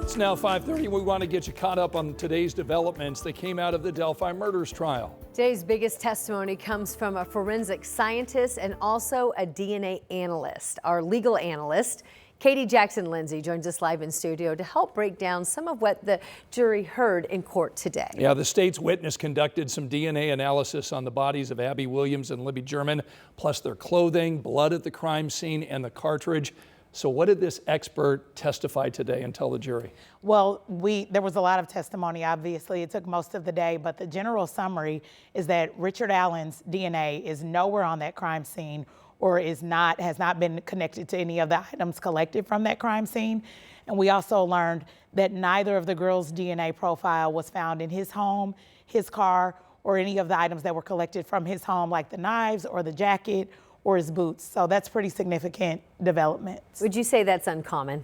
It's now 5:30. We want to get you caught up on today's developments that came out of the Delphi murders trial. Today's biggest testimony comes from a forensic scientist and also a DNA analyst. Our legal analyst, Katie Jackson-Lindsay, joins us live in studio to help break down some of what the jury heard in court today. Yeah, the state's witness conducted some DNA analysis on the bodies of Abby Williams and Libby German, plus their clothing, blood at the crime scene, and the cartridge. So what did this expert testify today and tell the jury? Well, there was a lot of testimony, obviously. It took most of the day, but the general summary is that Richard Allen's DNA is nowhere on that crime scene or has not been connected to any of the items collected from that crime scene. And we also learned that neither of the girls' DNA profile was found in his home, his car, or any of the items that were collected from his home, like the knives or the jacket or his boots. So that's pretty significant developments. Would you say that's uncommon?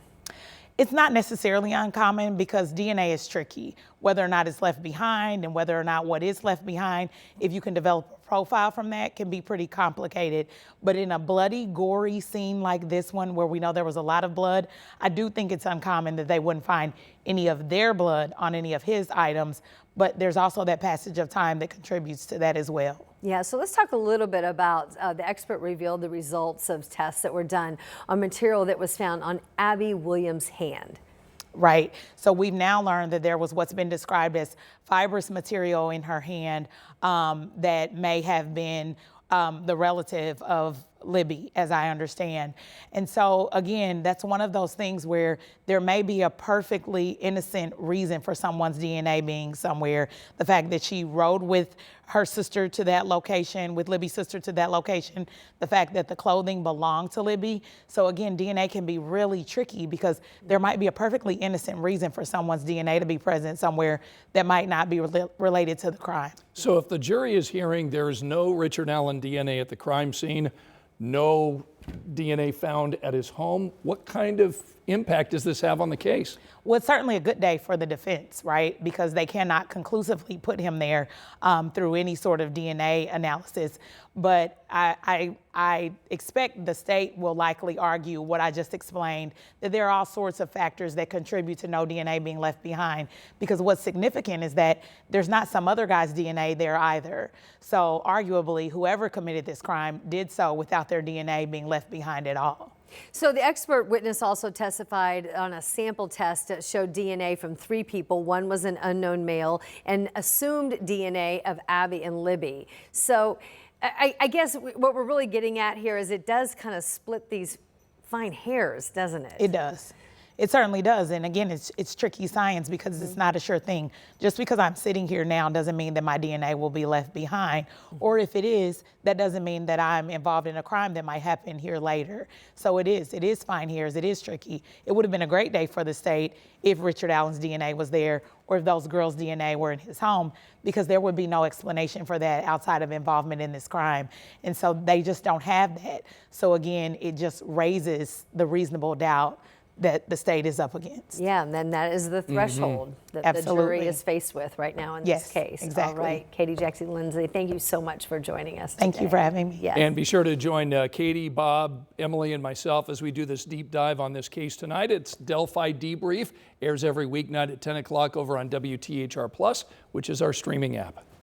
It's not necessarily uncommon because DNA is tricky, whether or not it's left behind and whether or not what is left behind, if you can develop a profile from that, can be pretty complicated. But in a bloody, gory scene like this one, where we know there was a lot of blood, I do think it's uncommon that they wouldn't find any of their blood on any of his items, but there's also that passage of time that contributes to that as well. Yeah, so let's talk a little bit about the expert revealed the results of tests that were done on material that was found on Abby Williams' hand. Right. So we've now learned that there was what's been described as fibrous material in her hand that may have been the relative of Libby, as I understand. And so again, that's one of those things where there may be a perfectly innocent reason for someone's DNA being somewhere. The fact that she rode with her sister to that location, with Libby's sister to that location, the fact that the clothing belonged to Libby. So again, DNA can be really tricky because there might be a perfectly innocent reason for someone's DNA to be present somewhere that might not be related to the crime. So if the jury is hearing there is no Richard Allen DNA at the crime scene, no DNA found at his home, what kind of impact does this have on the case? Well, it's certainly a good day for the defense, right? Because they cannot conclusively put him there through any sort of DNA analysis. But I expect the state will likely argue what I just explained, that there are all sorts of factors that contribute to no DNA being left behind. Because what's significant is that there's not some other guy's DNA there either. So arguably, whoever committed this crime did so without their DNA being left behind at all. So the expert witness also testified on a sample test that showed DNA from 3 people. One was an unknown male and assumed DNA of Abby and Libby. So I guess what we're really getting at here is it does kind of split these fine hairs, doesn't it? It does. It certainly does. And again, it's tricky science because it's not a sure thing. Just because I'm sitting here now doesn't mean that my DNA will be left behind. Or if it is, that doesn't mean that I'm involved in a crime that might happen here later. So it is fine hairs. It is tricky. It would have been a great day for the state if Richard Allen's DNA was there or if those girls' DNA were in his home, because there would be no explanation for that outside of involvement in this crime. And so they just don't have that. So again, it just raises the reasonable doubt that the state is up against. Yeah, and then that is the threshold that the jury is faced with right now in this case. Exactly. All right, Katie Jackson-Lindsay, thank you so much for joining us today. Thank you for having me. Yes. And be sure to join Katie, Bob, Emily, and myself as we do this deep dive on this case tonight. It's Delphi Debrief, airs every weeknight at 10 o'clock over on WTHR Plus, which is our streaming app.